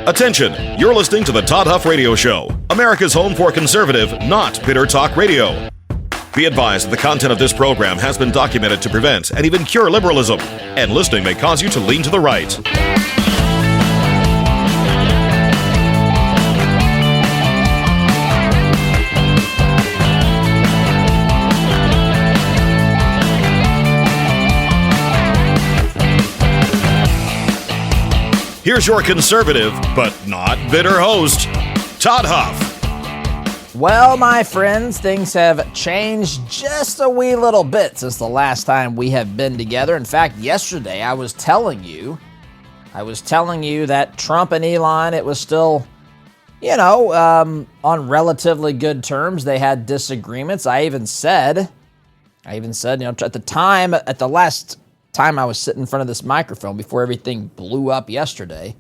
Attention, you're listening to the Todd Huff Radio Show, America's home for conservative, not bitter talk radio. Be advised that the content of this program has been documented to prevent and even cure liberalism, and listening may cause you to lean to the right. Here's your conservative, but not bitter host, Todd Huff. Well, my friends, things have changed just a wee little bit since the last time we have been together. In fact, yesterday I was telling you that Trump and Elon, it was still, on relatively good terms. They had disagreements. I even said, at the last time I was sitting in front of this microphone before everything blew up yesterday,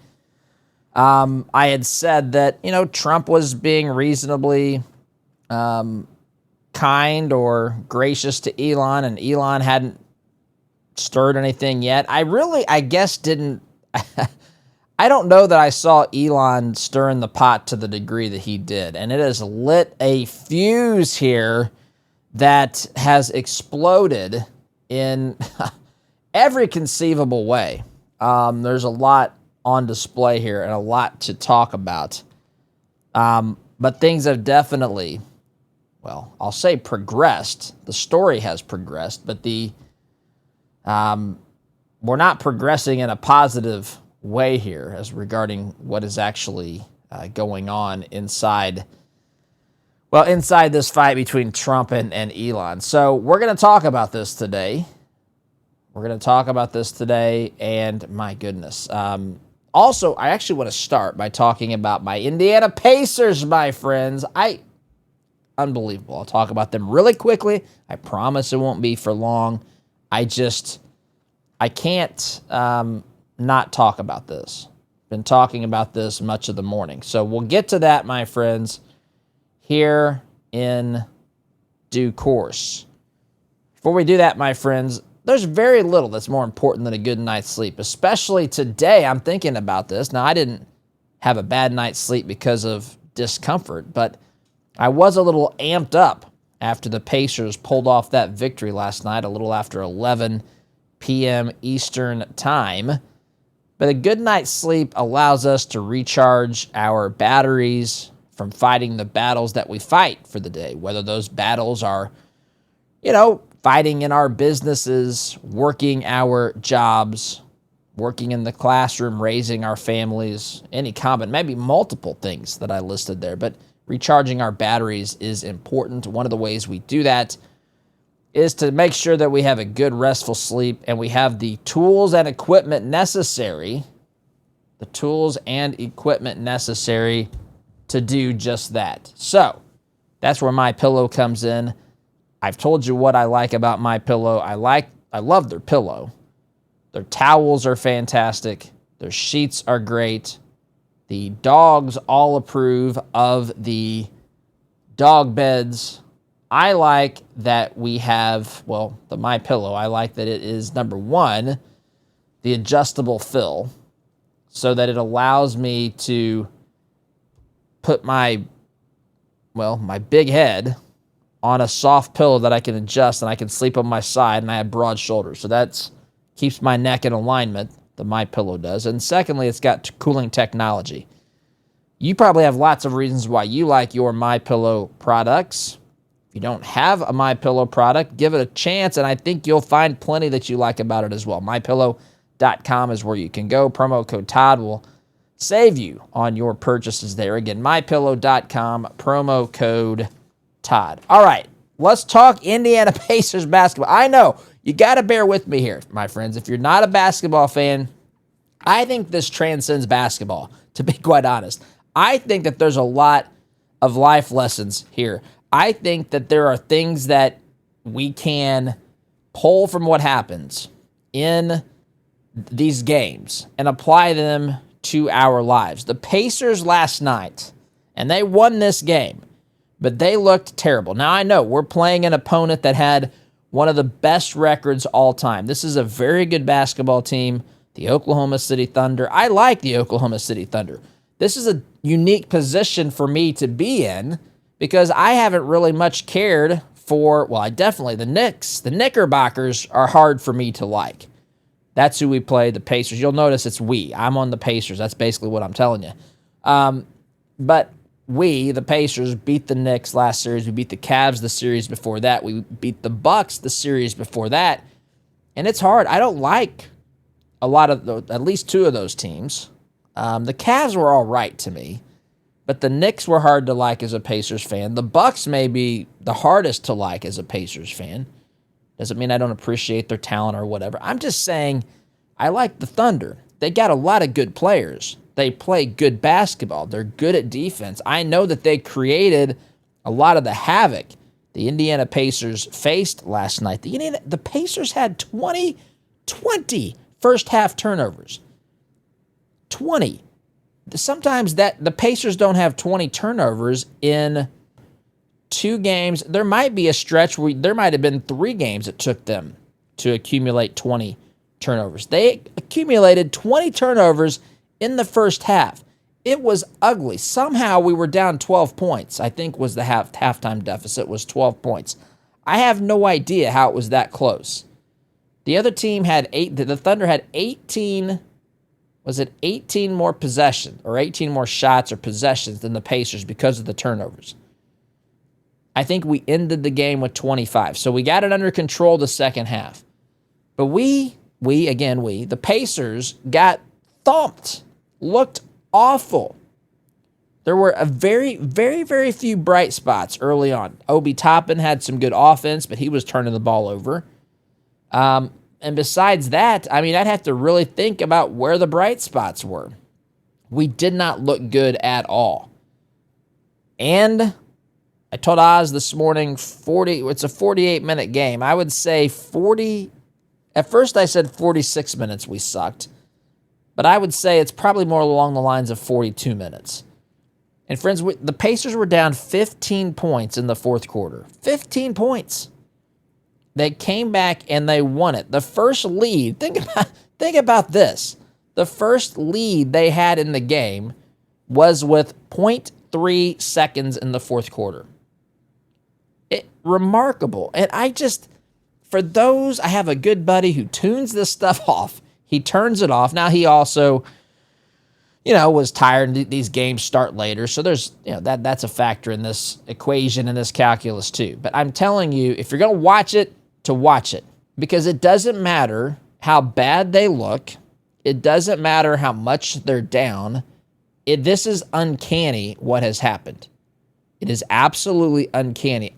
I had said that, Trump was being reasonably kind or gracious to Elon, and Elon hadn't stirred anything yet. I don't know that I saw Elon stirring the pot to the degree that he did, and it has lit a fuse here that has exploded in every conceivable way. There's a lot on display here and a lot to talk about. But things have definitely, I'll say progressed. The story has progressed, but we're not progressing in a positive way here as regarding what is actually going on inside this fight between Trump and Elon. So we're going to talk about this today. And my goodness. Also, I actually want to start by talking about my Indiana Pacers, my friends. Unbelievable. I'll talk about them really quickly. I promise it won't be for long. I can't not talk about this. Been talking about this much of the morning. So we'll get to that, my friends, here in due course. Before we do that, my friends, there's very little that's more important than a good night's sleep, especially today. I'm thinking about this. Now, I didn't have a bad night's sleep because of discomfort, but I was a little amped up after the Pacers pulled off that victory last night, a little after 11 p.m. Eastern time. But a good night's sleep allows us to recharge our batteries from fighting the battles that we fight for the day, whether those battles are, fighting in our businesses, working our jobs, working in the classroom, raising our families, maybe multiple things that I listed there. But recharging our batteries is important. One of the ways we do that is to make sure that we have a good restful sleep and we have the tools and equipment necessary to do just that. So that's where MyPillow comes in. I've told you what I like about MyPillow. I love their pillow. Their towels are fantastic. Their sheets are great. The dogs all approve of the dog beds. I like that we have, the MyPillow, I like that it is, number one, the adjustable fill, so that it allows me to put my big head on a soft pillow that I can adjust, and I can sleep on my side, and I have broad shoulders. So that keeps my neck in alignment, the MyPillow does. And secondly, it's got cooling technology. You probably have lots of reasons why you like your MyPillow products. If you don't have a MyPillow product, give it a chance, and I think you'll find plenty that you like about it as well. MyPillow.com is where you can go. Promo code Todd will save you on your purchases there. Again, MyPillow.com, promo code Todd. All right, let's talk Indiana Pacers basketball. I know, you got to bear with me here, my friends. If you're not a basketball fan, I think this transcends basketball, to be quite honest. I think that there's a lot of life lessons here. I think that there are things that we can pull from what happens in these games and apply them to our lives. The Pacers last night, and they won this game, but they looked terrible. Now, I know we're playing an opponent that had one of the best records all time. This is a very good basketball team, the Oklahoma City Thunder. I like the Oklahoma City Thunder. this is a unique position for me to be in because I haven't really much cared for, well, the Knicks. The Knickerbockers are hard for me to like. That's who we play, the Pacers. You'll notice it's we. I'm on the Pacers. That's basically what I'm telling you. But we, the Pacers, beat the Knicks last series. We beat the Cavs the series before that. We beat the Bucks the series before that. And it's hard. I don't like a lot of at least two of those teams. The Cavs were all right to me, but the Knicks were hard to like as a Pacers fan. The Bucks may be the hardest to like as a Pacers fan. Doesn't mean I don't appreciate their talent or whatever. I'm just saying I like the Thunder. They got a lot of good players. They play good basketball. They're good at defense. I know that they created a lot of the havoc the Indiana Pacers faced last night. The Pacers had 20 first half turnovers. 20. Sometimes that the Pacers don't have 20 turnovers in 2 games. There might be a stretch where there might have been 3 games it took them to accumulate 20 turnovers. They accumulated 20 turnovers in the first half. It was ugly. Somehow we were down 12 points. I think was the halftime deficit was 12 points. I have no idea how it was that close. The other team had 8. The Thunder had 18. Was it 18 more possessions or 18 more shots or possessions than the Pacers because of the turnovers? I think we ended the game with 25. So we got it under control the second half. But the Pacers got thumped. Looked awful. There were a very, very, very few bright spots early on. Obi Toppin had some good offense, but he was turning the ball over. And besides that, I'd have to really think about where the bright spots were. We did not look good at all. And I told Oz this morning, it's a 48-minute game. I would say 40, at first I said 46 minutes we sucked. But I would say it's probably more along the lines of 42 minutes. And friends, the Pacers were down 15 points in the fourth quarter. 15 points. They came back and they won it. The first lead, think about this. The first lead they had in the game was with 0.3 seconds in the fourth quarter. Remarkable. And I have a good buddy who tunes this stuff off. He turns it off. Now he also, was tired and these games start later. So there's, that's a factor in this equation and this calculus too. But I'm telling you, if you're going to watch it, because it doesn't matter how bad they look. It doesn't matter how much they're down. This is uncanny what has happened. It is absolutely uncanny.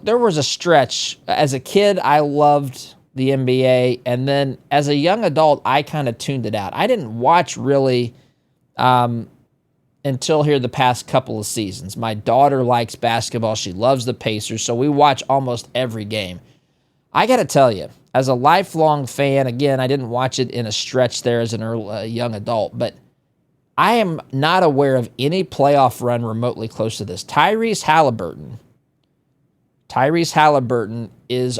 There was a stretch. As a kid, I loved the NBA, and then as a young adult, I kind of tuned it out. I didn't watch really until here the past couple of seasons. My daughter likes basketball. She loves the Pacers, so we watch almost every game. I got to tell you, as a lifelong fan, again, I didn't watch it in a stretch there as a young adult, but I am not aware of any playoff run remotely close to this. Tyrese Halliburton is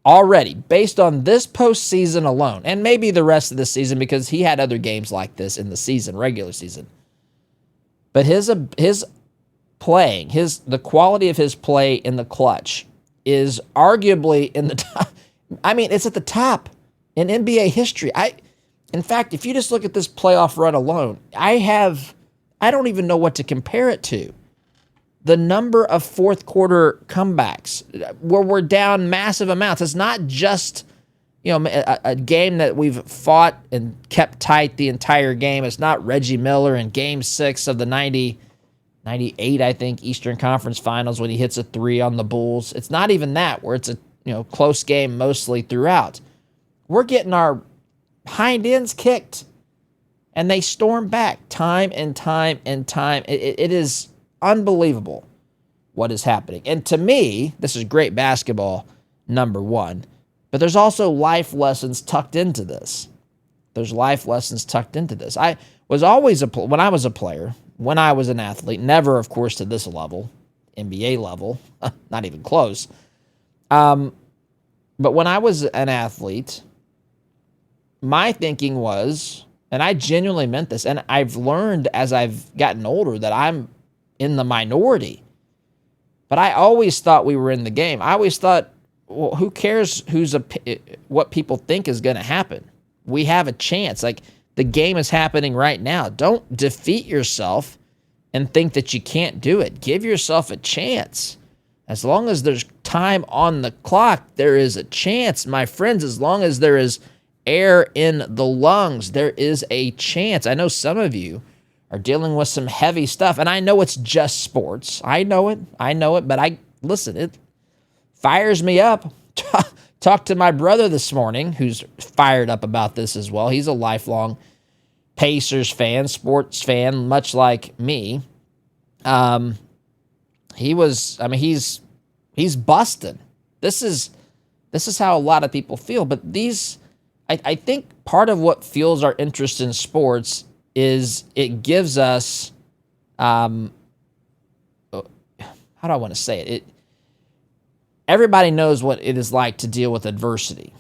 already, based on this postseason alone, and maybe the rest of the season because he had other games like this in the season, regular season. But his playing, the quality of his play in the clutch is arguably in the top. It's at the top in NBA history. In fact, if you just look at this playoff run alone, I don't even know what to compare it to. The number of fourth quarter comebacks where we're down massive amounts. It's not just, a game that we've fought and kept tight the entire game. It's not Reggie Miller in Game 6 of the 98, I think, Eastern Conference Finals when he hits a 3 on the Bulls. It's not even that, where it's a close game mostly throughout. We're getting our hind ends kicked, and they storm back time and time and time. It is unbelievable what is happening. And to me, this is great basketball, number one. But there's also life lessons tucked into this. I was always when I was a player, when I was an athlete, never, of course, to this level, NBA level, not even close. But when I was an athlete, my thinking was, And I genuinely meant this. And I've learned as I've gotten older that I'm in the minority. But I always thought we were in the game. I always thought, well, who cares what people think is going to happen? We have a chance. Like, the game is happening right now. Don't defeat yourself and think that you can't do it. Give yourself a chance. As long as there's time on the clock, there is a chance. My friends, as long as there is air in the lungs, there is a chance. I know some of you are dealing with some heavy stuff, and I know it's just sports. I know it, but listen, it fires me up. Talked to my brother this morning, who's fired up about this as well. He's a lifelong Pacers fan, sports fan, much like me. He's busting. This is how a lot of people feel. But I think part of what fuels our interest in sports is it gives us, how do I want to say it? Everybody knows what it is like to deal with adversity.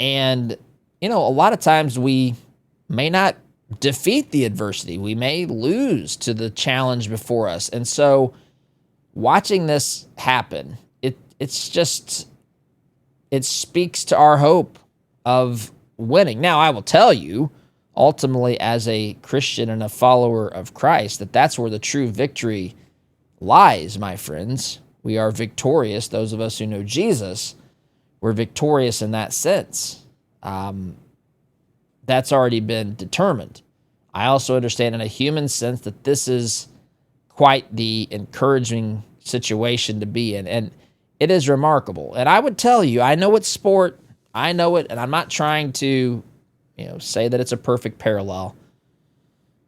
And, a lot of times we may not defeat the adversity. We may lose to the challenge before us. And so watching this happen, it speaks to our hope of winning. Now, I will tell you, ultimately, as a Christian and a follower of Christ, that's where the true victory lies, my friends. We are victorious. Those of us who know Jesus, we're victorious in that sense. That's already been determined. I also understand in a human sense that this is quite the encouraging situation to be in, and it is remarkable. And I would tell you, I know it's sport, I know it, and I'm not trying to, say that it's a perfect parallel,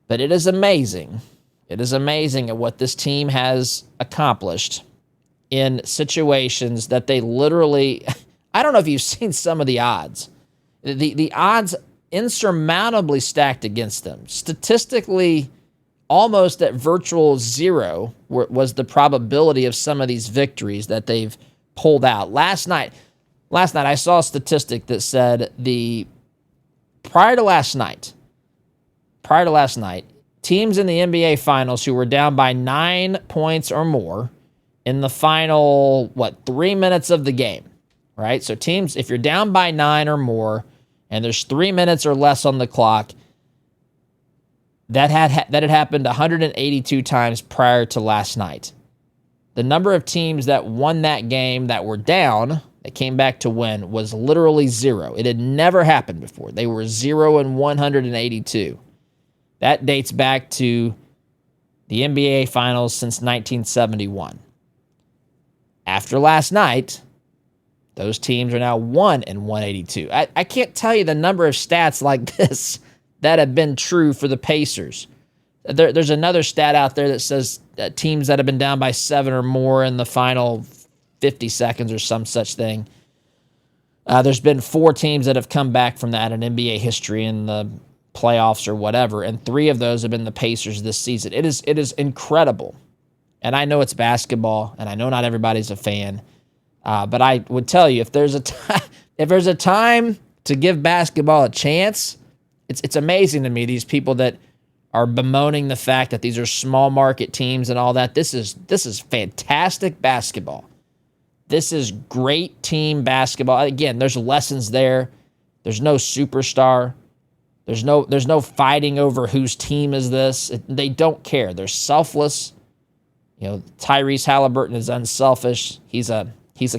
but it is amazing. It is amazing at what this team has accomplished in situations that they literally, I don't know if you've seen some of the odds. The odds insurmountably stacked against them. Statistically, almost at virtual zero was the probability of some of these victories that they've pulled out. Last night I saw a statistic that said prior to last night, teams in the NBA Finals who were down by 9 points or more in the final, 3 minutes of the game, right? So teams, if you're down by 9 or more, and there's 3 minutes or less on the clock, that had happened 182 times prior to last night. The number of teams that won that game that were down, that came back to win, was literally zero. It had never happened before. They were 0 and 182. That dates back to the NBA Finals since 1971. After last night, those teams are now 1 and 182. I can't tell you the number of stats like this that have been true for the Pacers. There's another stat out there that says teams that have been down by 7 or more in the final 50 seconds or some such thing. There's been 4 teams that have come back from that in NBA history in the playoffs or whatever, and 3 of those have been the Pacers this season. It is incredible. And I know it's basketball, and I know not everybody's a fan. But I would tell you, if there's a time to give basketball a chance, it's amazing to me, these people that are bemoaning the fact that these are small market teams and all that. This is fantastic basketball. This is great team basketball. Again, there's lessons there. There's no superstar. There's no fighting over whose team is this. They don't care. They're selfless. Tyrese Halliburton is unselfish. He's a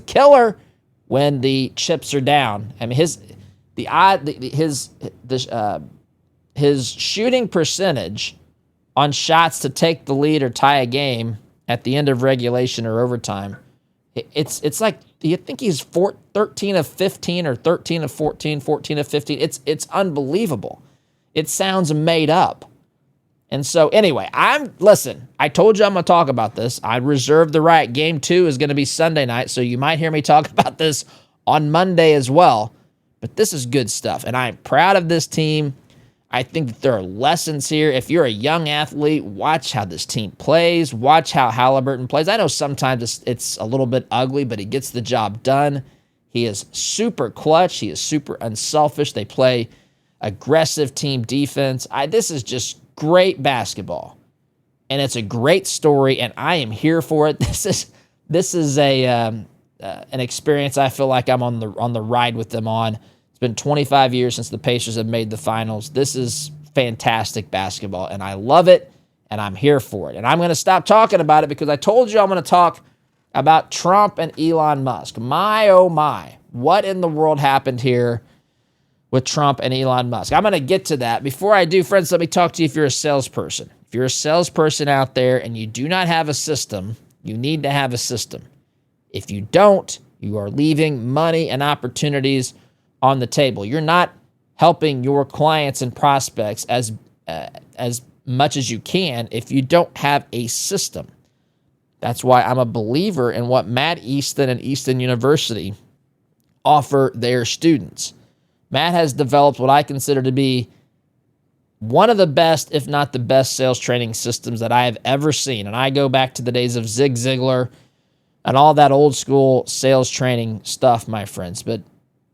killer when the chips are down. I mean, his shooting percentage on shots to take the lead or tie a game at the end of regulation or overtime, it's like, you think he's 13 of 15 or 13 of 14, 14 of 15. It's unbelievable. It sounds made up. And so anyway, listen, I told you I'm going to talk about this. I reserved the right. Game 2 is going to be Sunday night, so you might hear me talk about this on Monday as well. But this is good stuff, and I'm proud of this team. I think that there are lessons here. If you're a young athlete, watch how this team plays. Watch how Halliburton plays. I know sometimes it's a little bit ugly, but he gets the job done. He is super clutch. He is super unselfish. They play aggressive team defense. This is just great basketball, and it's a great story, and I am here for it. This is an experience I feel like I'm on the ride with them on. It's been 25 years since the Pacers have made the finals. This is fantastic basketball, and I love it, and I'm here for it. And I'm going to stop talking about it because I told you I'm going to talk about Trump and Elon Musk. My, oh my, what in the world happened here with Trump and Elon Musk? I'm going to get to that. Before I do, friends, let me talk to you if you're a salesperson. If you're a salesperson out there and you do not have a system, you need to have a system. If you don't, you are leaving money and opportunities on the table. You're not helping your clients and prospects as much as you can if you don't have a system. That's why I'm a believer in what Matt Easton and Easton University offer their students. Matt has developed what I consider to be one of the best, if not the best, sales training systems that I have ever seen. And I go back to the days of Zig Ziglar and all that old school sales training stuff, my friends. But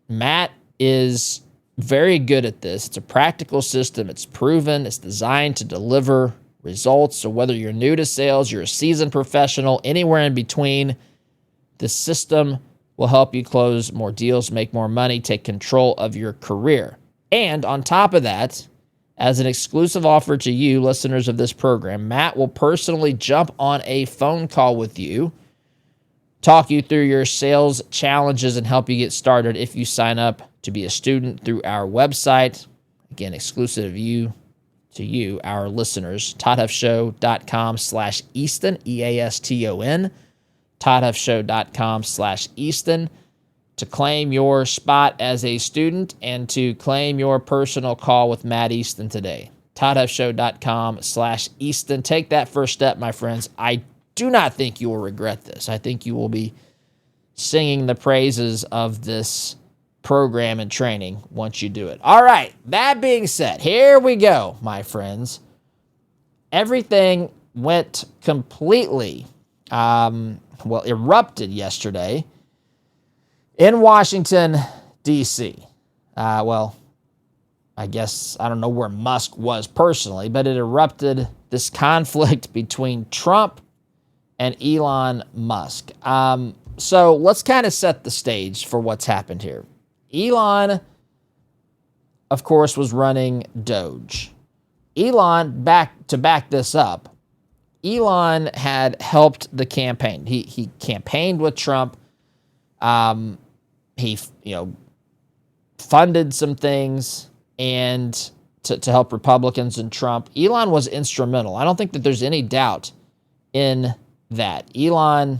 Matt is very good at this. It's a practical system. It's proven. It's designed to deliver results. So whether you're new to sales, you're a seasoned professional, anywhere in between, the system will help you close more deals, make more money, take control of your career. And on top of that, as an exclusive offer to you, listeners of this program, Matt will personally jump on a phone call with you, talk you through your sales challenges, and help you get started if you sign up to be a student through our website. Again, exclusive to you, our listeners, toddhuffshow.com/Easton, EASTON, toddhuffshow.com/Easton, to claim your spot as a student and to claim your personal call with Matt Easton today. toddhuffshow.com/Easton. Take that first step, my friends. I do not think you will regret this. I think you will be singing the praises of this program and training once you do it. All right, that being said, here we go, my friends. Everything went completely, erupted yesterday in Washington, D.C. I guess I don't know where Musk was personally, but it erupted, this conflict between Trump and Elon Musk. So let's kind of set the stage for what's happened here. Elon, of course, was running DOGE. Elon, to back this up, Elon had helped the campaign. He campaigned with Trump. He funded some things and to help Republicans and Trump. Elon was instrumental. I don't think that there's any doubt in that. Elon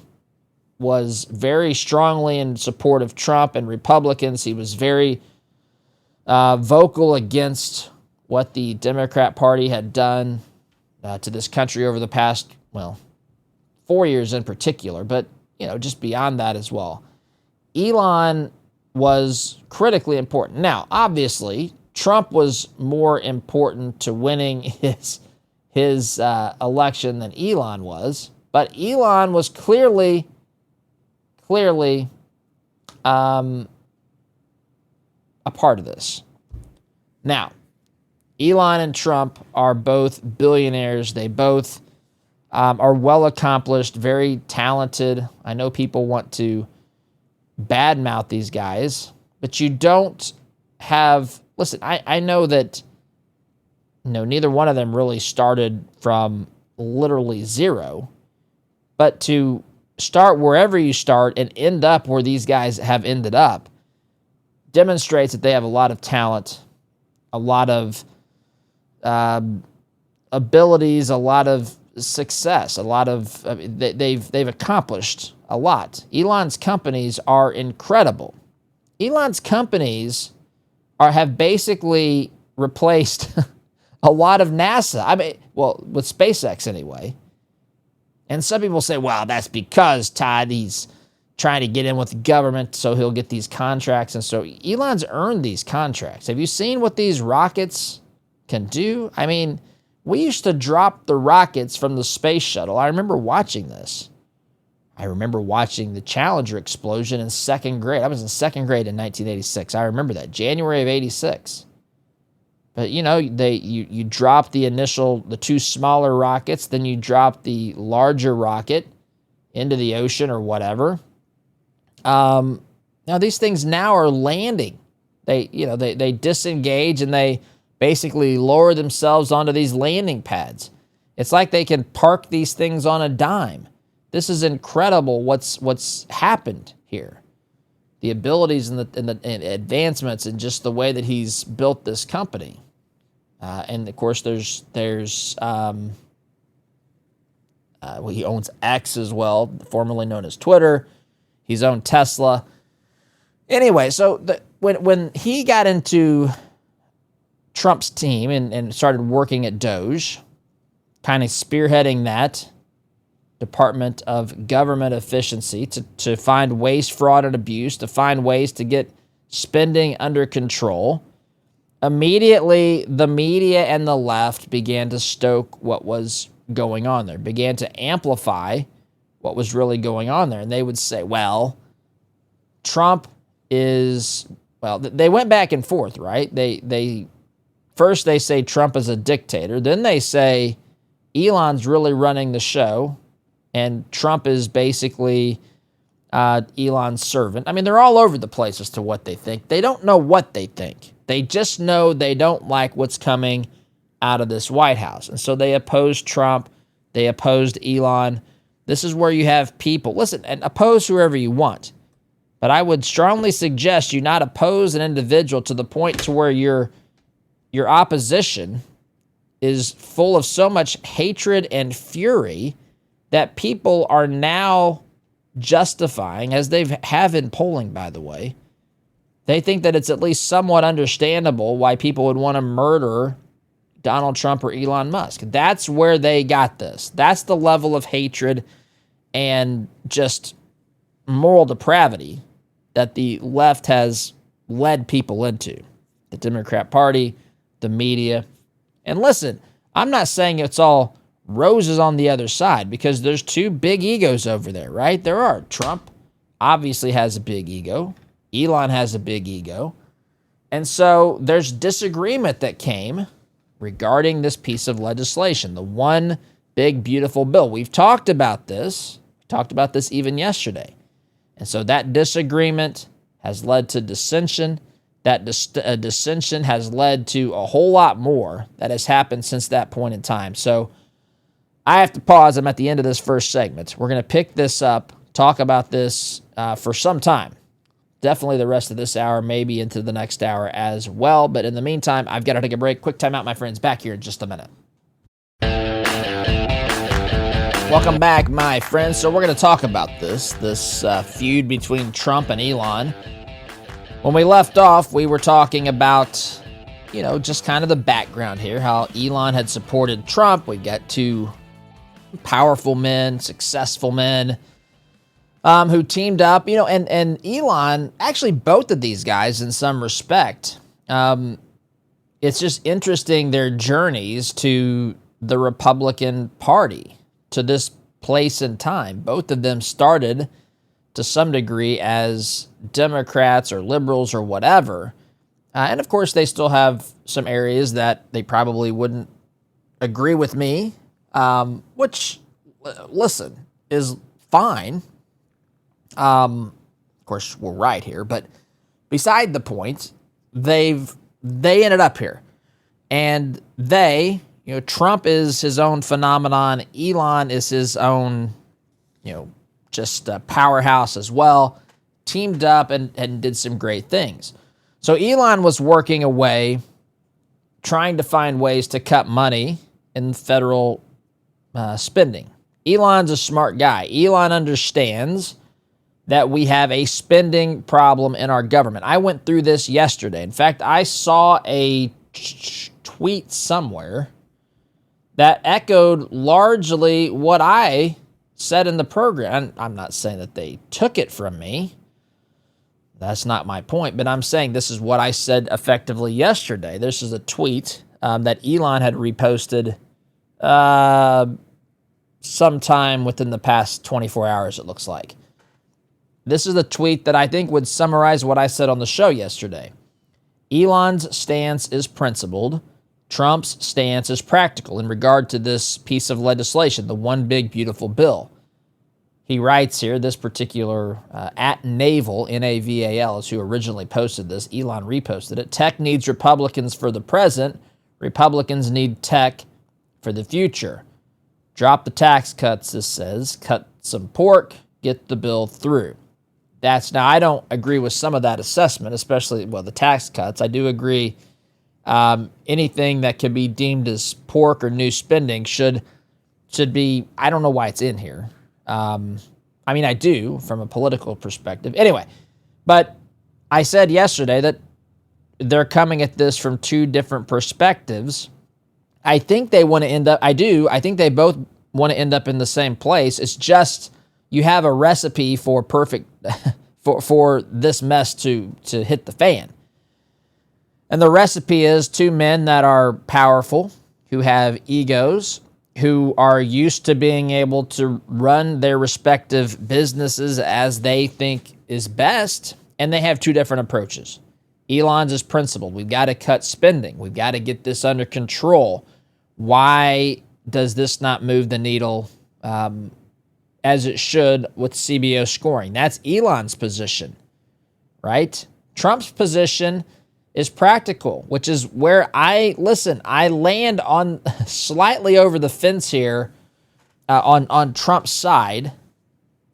was very strongly in support of Trump and Republicans. He was very vocal against what the Democrat Party had done to this country over the past, 4 years in particular, but, just beyond that as well. Elon was critically important. Now, obviously, Trump was more important to winning his election than Elon was, but Elon was clearly a part of this. Now, Elon and Trump are both billionaires. They both are well accomplished, very talented. I know people want to badmouth these guys, but you don't have... Listen, I know that neither one of them really started from literally zero, but to start wherever you start and end up where these guys have ended up demonstrates that they have a lot of talent, a lot of abilities, a lot of success, a lot of they've accomplished a lot. Elon's companies are incredible. Elon's companies have basically replaced a lot of NASA. With SpaceX anyway. And some people say, well, that's because Todd, he's trying to get in with the government so he'll get these contracts. And so Elon's earned these contracts. Have you seen what these rockets can do? We used to drop the rockets from the space shuttle. I remember watching this. I remember watching the Challenger explosion in second grade. I was in second grade in 1986. I remember that, January of 86. But, you drop the two smaller rockets, then you drop the larger rocket into the ocean or whatever. Now these things now are landing. They disengage and they basically lower themselves onto these landing pads. It's like they can park these things on a dime. This is incredible what's happened here. The abilities and the advancements and just the way that he's built this company. And of course there's he owns X as well, formerly known as Twitter. He's owned Tesla. Anyway, so when he got into Trump's team and started working at DOGE, kind of spearheading that Department of Government Efficiency to find waste, fraud, and abuse, to find ways to get spending under control, immediately the media and the left began to stoke what was going on there, began to amplify what was really going on there. And they would say, well, Trump is, they went back and forth, right? First they say Trump is a dictator. Then they say Elon's really running the show and Trump is basically Elon's servant. I mean, they're all over the place as to what they think. They don't know what they think. They just know they don't like what's coming out of this White House. And so they opposed Trump. They opposed Elon. This is where you have people, listen, and oppose whoever you want. But I would strongly suggest you not oppose an individual to the point to where your opposition is full of so much hatred and fury that people are now justifying, as they have in polling, by the way. They think that it's at least somewhat understandable why people would want to murder Donald Trump or Elon Musk. That's where they got this. That's the level of hatred and just moral depravity that the left has led people into. The Democrat Party, the media. And listen, I'm not saying it's all roses on the other side, because there's two big egos over there, right? There are. Trump obviously has a big ego. Elon has a big ego. And so there's disagreement that came regarding this piece of legislation, the one big, beautiful bill. We've talked about this. We talked about this even yesterday. And so that disagreement has led to dissension. That dissension has led to a whole lot more that has happened since that point in time. So I have to pause. I'm at the end of this first segment. We're going to pick this up, talk about this for some time. Definitely the rest of this hour, maybe into the next hour as well. But in the meantime, I've got to take a break. Quick time out, my friends. Back here in just a minute. Welcome back, my friends. So we're going to talk about this feud between Trump and Elon. When we left off, we were talking about, just kind of the background here, how Elon had supported Trump. We've got two powerful men, successful men, who teamed up, and Elon, actually both of these guys in some respect. It's just interesting their journeys to the Republican Party, to this place and time. Both of them started to some degree as Democrats or liberals or whatever. And of course, they still have some areas that they probably wouldn't agree with me, which, listen, is fine. Of course, we're right here, but beside the point, they ended up here. And Trump is his own phenomenon. Elon is his own, just a powerhouse as well. Teamed up and did some great things. So Elon was working away, trying to find ways to cut money in federal spending. Elon's a smart guy. Elon understands that we have a spending problem in our government. I went through this yesterday. In fact, I saw a tweet somewhere that echoed largely what I said in the program. I'm not saying that they took it from me. That's not my point, but I'm saying this is what I said effectively yesterday. This is a tweet that Elon had reposted sometime within the past 24 hours, it looks like. This is a tweet that I think would summarize what I said on the show yesterday. Elon's stance is principled. Trump's stance is practical in regard to this piece of legislation, the one big beautiful bill. He writes here, this particular at Naval, N-A-V-A-L, is who originally posted this. Elon reposted it. Tech needs Republicans for the present. Republicans need tech for the future. Drop the tax cuts, this says. Cut some pork, get the bill through. Now, I don't agree with some of that assessment, especially, the tax cuts. I do agree anything that could be deemed as pork or new spending should be, I don't know why it's in here. I do from a political perspective. Anyway, but I said yesterday that they're coming at this from two different perspectives. I think they want to end up, I think they both want to end up in the same place. It's just you have a recipe for perfect, for this mess to hit the fan. And the recipe is two men that are powerful, who have egos, who are used to being able to run their respective businesses as they think is best, and they have two different approaches. Elon's is principled. We've got to cut spending. We've got to get this under control. Why does this not move the needle as it should with CBO scoring? That's Elon's position, right? Trump's position is practical, which is where I land on slightly over the fence here on Trump's side.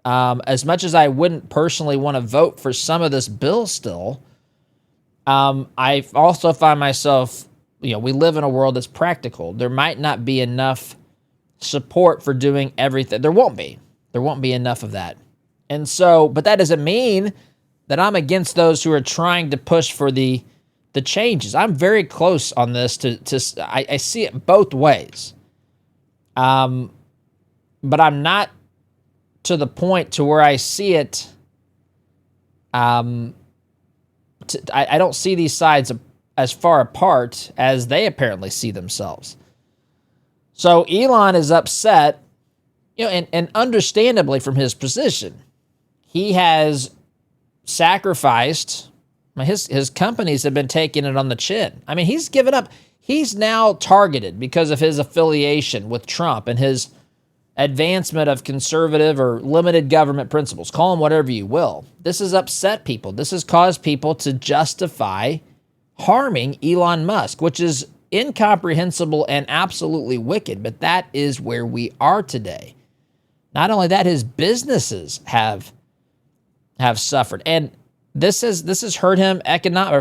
As much as I wouldn't personally want to vote for some of this bill still, I also find myself, we live in a world that's practical. There might not be enough support for doing everything. There won't be enough of that. And so, but that doesn't mean that I'm against those who are trying to push for the changes. I'm very close on this I see it both ways. But I'm not to the point to where I see it. I don't see these sides as far apart as they apparently see themselves. So Elon is upset, and understandably from his position. He has sacrificed. His companies have been taking it on the chin. He's given up. He's now targeted because of his affiliation with Trump and his advancement of conservative or limited government principles. Call them whatever you will. This has upset people. This has caused people to justify harming Elon Musk, which is incomprehensible and absolutely wicked, but that is where we are today. Not only that, his businesses have suffered, and this has hurt him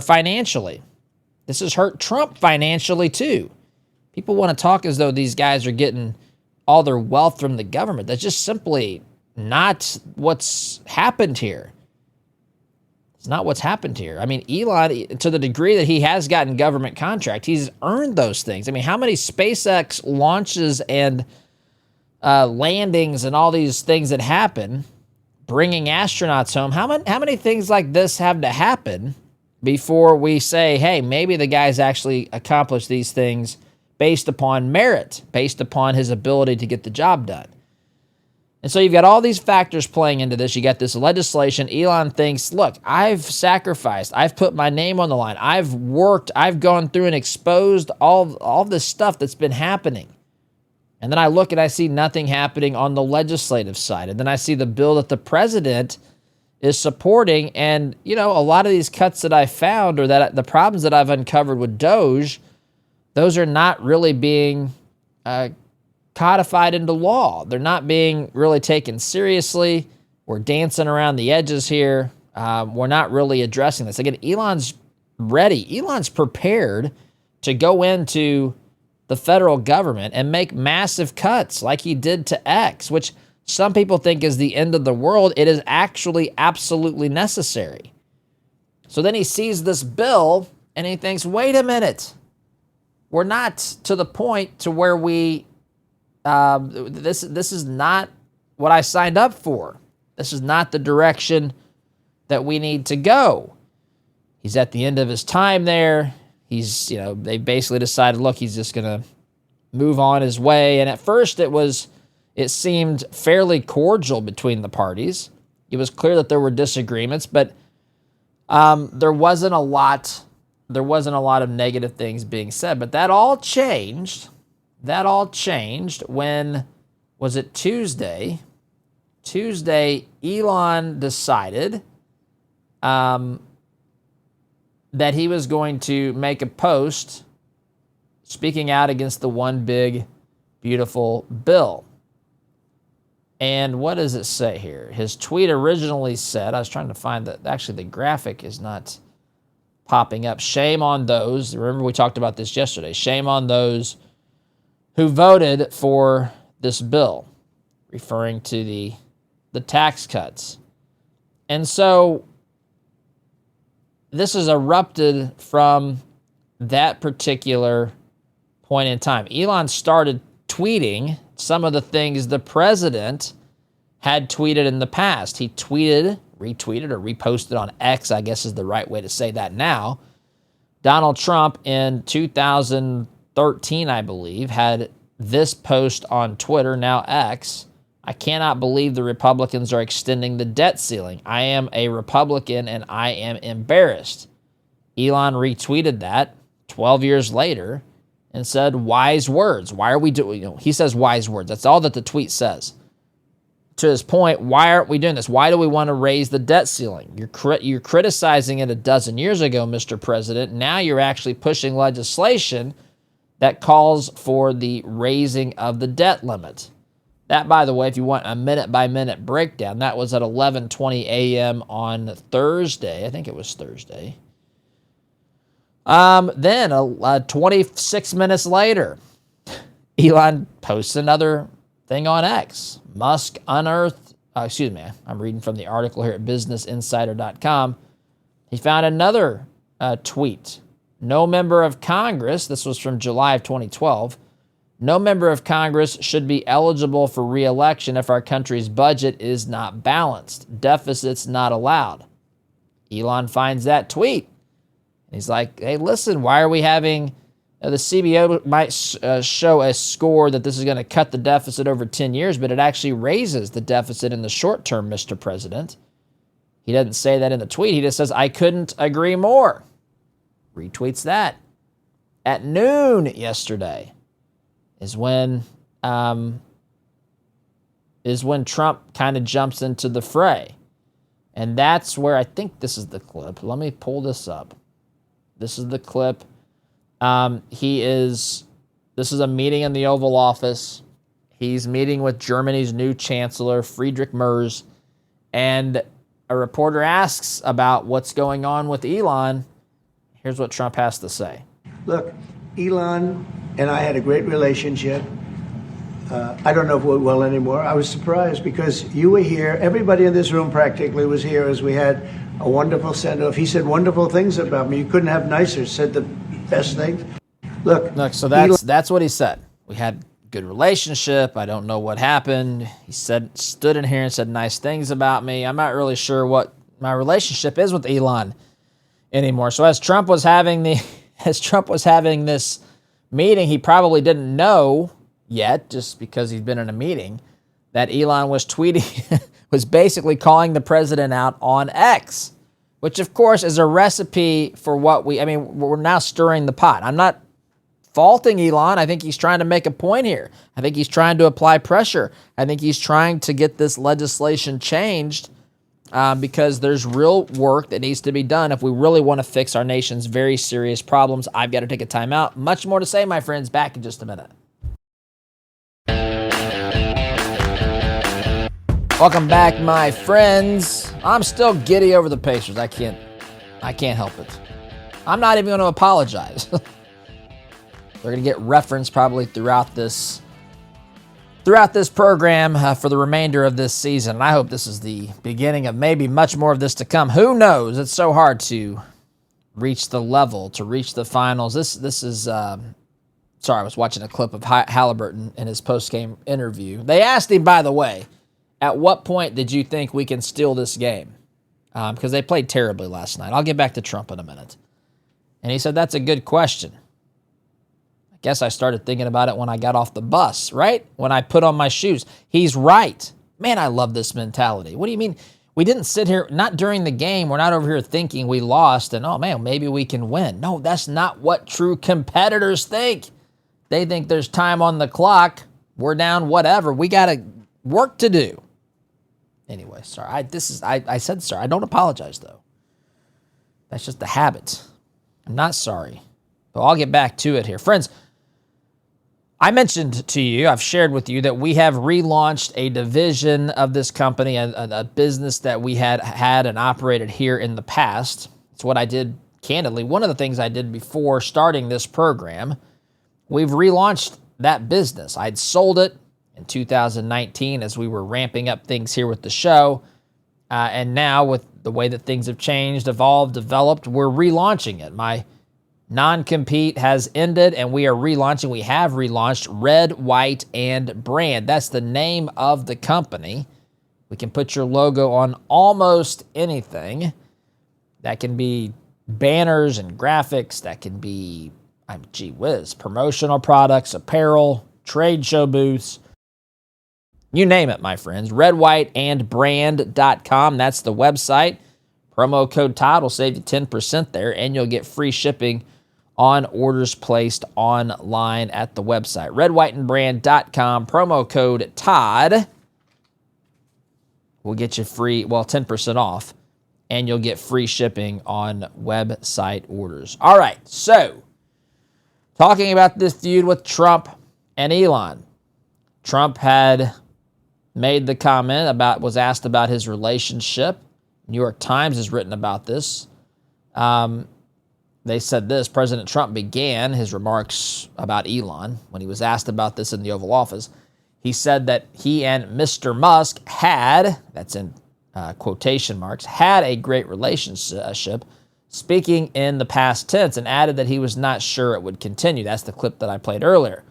financially. This has hurt Trump financially too. People want to talk as though these guys are getting all their wealth from the government. That's just simply not what's happened here. It's not what's happened here. Elon, to the degree that he has gotten government contract, he's earned those things. How many SpaceX launches and landings and all these things that happen, bringing astronauts home, how many things like this have to happen before we say, hey, maybe the guy's actually accomplished these things based upon merit, based upon his ability to get the job done? And so you've got all these factors playing into this. You got this legislation. Elon thinks, look, I've sacrificed. I've put my name on the line. I've worked. I've gone through and exposed all this stuff that's been happening. And then I look and I see nothing happening on the legislative side. And then I see the bill that the president is supporting. And, a lot of these cuts that I found, or that the problems that I've uncovered with DOGE, those are not really being codified into law. They're not being really taken seriously. We're dancing around the edges here. We're not really addressing this. Again, Elon's ready. Elon's prepared to go into the federal government and make massive cuts like he did to X, which some people think is the end of the world. It is actually absolutely necessary. So then he sees this bill and he thinks, wait a minute. We're not to the point to where this is not what I signed up for. This is not the direction that we need to go. He's at the end of his time there. They basically decided, look, he's just going to move on his way. And at first it seemed fairly cordial between the parties. It was clear that there were disagreements, but there wasn't a lot there wasn't a lot of negative things being said. But that all changed. That all changed when, was it Tuesday? Tuesday, Elon decided that he was going to make a post speaking out against the one big, beautiful bill. And what does it say here? His tweet originally said, I was trying to find that, actually the graphic is not popping up. Shame on those, remember we talked about this yesterday, shame on those who voted for this bill, referring to the tax cuts. And so this has erupted from that particular point in time. Elon started tweeting some of the things the president had tweeted in the past. He tweeted, retweeted, or reposted on X, I guess is the right way to say that now. Donald Trump in 2013, I believe, had this post on Twitter, now X. I cannot believe the Republicans are extending the debt ceiling. I am a Republican and I am embarrassed. Elon retweeted that 12 years later and said, wise words. Why are we doing, he says wise words. That's all that the tweet says. To his point, why aren't we doing this? Why do we want to raise the debt ceiling? You're criticizing it a dozen years ago, Mr. President. Now you're actually pushing legislation that calls for the raising of the debt limit. That, by the way, if you want a minute-by-minute breakdown, that was at 11:20 a.m. on Thursday. I think it was Thursday. Then, 26 minutes later, Elon posts another thing on X. Musk unearthed, I'm reading from the article here at businessinsider.com. He found another tweet. No member of Congress, this was from July of 2012, no member of Congress should be eligible for re-election if our country's budget is not balanced. Deficits not allowed. Elon finds that tweet. He's like, hey, listen, why are we having, the CBO might show a score that this is going to cut the deficit over 10 years, but it actually raises the deficit in the short term, Mr. President. He doesn't say that in the tweet. He just says, I couldn't agree more. Retweets that. At noon yesterday is when Trump kind of jumps into the fray. And that's where I think this is the clip. Let me pull this up. This is the clip. This is a meeting in the Oval Office. He's meeting with Germany's new chancellor, Friedrich Merz, and a reporter asks about what's going on with Elon. Here's what Trump has to say. Look, Elon and I had a great relationship. I don't know if we're well anymore. I was surprised because you were here. Everybody in this room practically was here as we had a wonderful send-off. He said wonderful things about me. You couldn't have nicer. Said the best things. Look, so that's what he said. We had a good relationship. I don't know what happened. He stood in here and said nice things about me. I'm not really sure what my relationship is with Elon anymore. So as Trump was having this meeting, he probably didn't know yet, just because he'd been in a meeting, that Elon was tweeting, was basically calling the president out on X, which of course is a recipe for we're now stirring the pot. I'm not faulting Elon. I think he's trying to make a point here. I think he's trying to apply pressure. I think he's trying to get this legislation changed because there's real work that needs to be done if we really want to fix our nation's very serious problems. I've got to take a time out. Much more to say, my friends. Back in just a minute. Welcome back, my friends. I'm still giddy over the Pacers. I can't help it. I'm not even going to apologize. They're going to get referenced probably throughout this program for the remainder of this season. And I hope this is the beginning of maybe much more of this to come. Who knows? It's so hard to reach the level, to reach the finals. This is sorry, I was watching a clip of Halliburton in his post-game interview. They asked him, by the way, at what point did you think we can steal this game? Because they played terribly last night. I'll get back to Trump in a minute. And he said, that's a good question. I guess I started thinking about it when I got off the bus, right? When I put on my shoes. He's right. Man, I love this mentality. What do you mean? We didn't sit here, not during the game. We're not over here thinking we lost and, oh man, maybe we can win. No, that's not what true competitors think. They think there's time on the clock. We're down, whatever. We got work to do. Anyway, sorry. I said sorry. I don't apologize, though. That's just a habit. I'm not sorry. But I'll get back to it here. Friends, I mentioned to you, I've shared with you that we have relaunched a division of this company, a business that we had and operated here in the past. It's what I did, candidly. One of the things I did before starting this program, we've relaunched that business. I'd sold it in 2019 as we were ramping up things here with the show. And now with the way that things have changed, evolved, developed, we're relaunching it. My non-compete has ended, and we are relaunching. We have relaunched Red, White, and Brand. That's the name of the company. We can put your logo on almost anything. That can be banners and graphics. That can be, gee whiz, promotional products, apparel, trade show booths. You name it, my friends. redwhiteandbrand.com. That's the website. Promo code Todd will save you 10% there, and you'll get free shipping on orders placed online at the website. redwhiteandbrand.com. Promo code Todd will get you free, 10% off, and you'll get free shipping on website orders. All right, so talking about this feud with Trump and Elon. Trump had made the comment was asked about his relationship. New York Times has written about this. They said this: President Trump began his remarks about Elon when he was asked about this in the Oval Office. He said that he and Mr. Musk had, that's in quotation marks, had a great relationship, speaking in the past tense, and added that he was not sure it would continue. That's the clip that I played earlier.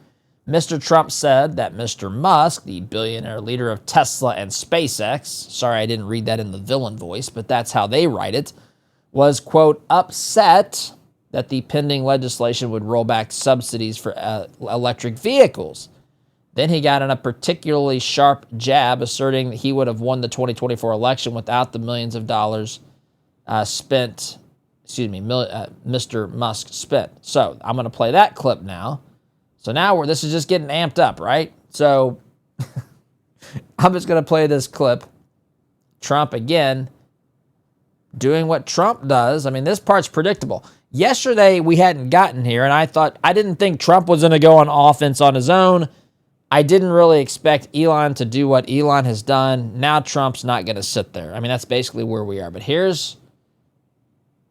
Mr. Trump said that Mr. Musk, the billionaire leader of Tesla and SpaceX, sorry I didn't read that in the villain voice, but that's how they write it, was, quote, upset that the pending legislation would roll back subsidies for electric vehicles. Then he got in a particularly sharp jab, asserting that he would have won the 2024 election without the millions of dollars Mr. Musk spent. So I'm going to play that clip now. So now this is just getting amped up, right? So I'm just going to play this clip. Trump again doing what Trump does. I mean, this part's predictable. Yesterday we hadn't gotten here, and I didn't think Trump was going to go on offense on his own. I didn't really expect Elon to do what Elon has done. Now Trump's not going to sit there. I mean, that's basically where we are. But here's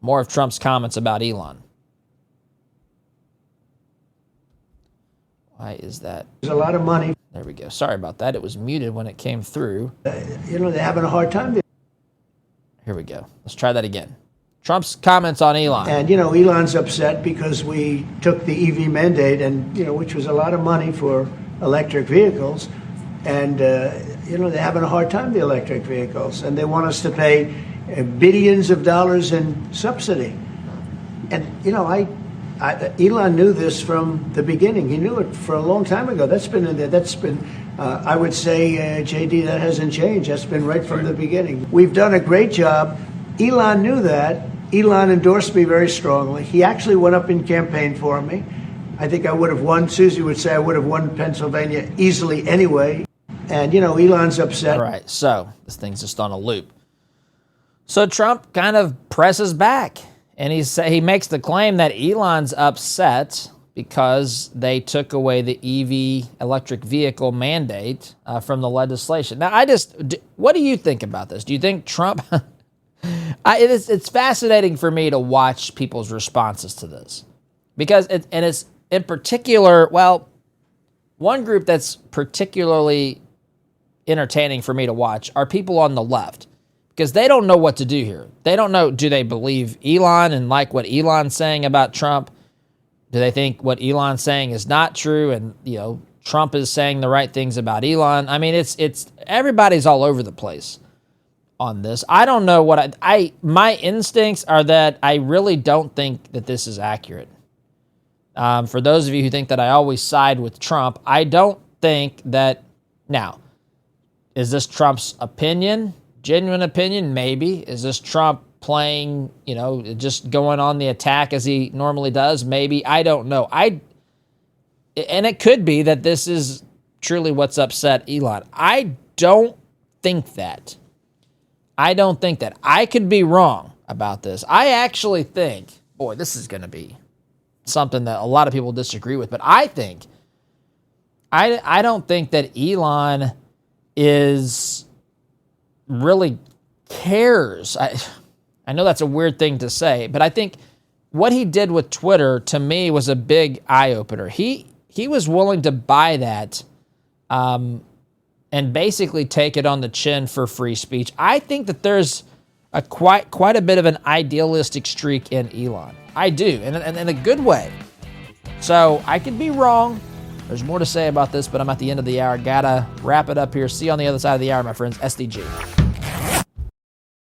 more of Trump's comments about Elon. Why is that? There's a lot of money. There we go. Sorry about that. It was muted when it came through. They're having a hard time. Here we go. Let's try that again. Trump's comments on Elon. And, Elon's upset because we took the EV mandate, and, which was a lot of money for electric vehicles. And, they're having a hard time, the electric vehicles. And they want us to pay billions of dollars in subsidy. And, Elon knew this from the beginning. He knew it for a long time ago. That's been in there. That's been, I would say, JD, that hasn't changed. That's been right from the beginning. We've done a great job. Elon knew that. Elon endorsed me very strongly. He actually went up in campaign for me. I think I would have won. Susie would say I would have won Pennsylvania easily anyway. And, Elon's upset. All right, so this thing's just on a loop. So Trump kind of presses back, and he makes the claim that Elon's upset because they took away the EV electric vehicle mandate from the legislation. Now, what do you think about this? Do you think Trump... It's fascinating for me to watch people's responses to this because it's in particular, one group that's particularly entertaining for me to watch are people on the left because they don't know what to do here. They don't know, do they believe Elon and like what Elon's saying about Trump? Do they think what Elon's saying is not true and, Trump is saying the right things about Elon? I mean, it's everybody's all over the place on this. I don't know what my instincts are that I really don't think that this is accurate. For those of you who think that I always side with Trump, I don't think that. Now, is this Trump's opinion? Genuine opinion, maybe. Is this Trump playing, just going on the attack as he normally does? Maybe. I don't know. And it could be that this is truly what's upset Elon. I don't think that. I could be wrong about this. I actually think, boy, this is going to be something that a lot of people disagree with, but I don't think that Elon is really cares. I know that's a weird thing to say, but I think what he did with Twitter to me was a big eye opener. He was willing to buy that and basically take it on the chin for free speech. I think that there's quite a bit of an idealistic streak in Elon. I do, and in a good way. So I could be wrong. There's more to say about this, but I'm at the end of the hour. Gotta wrap it up here. See you on the other side of the hour, my friends. SDG.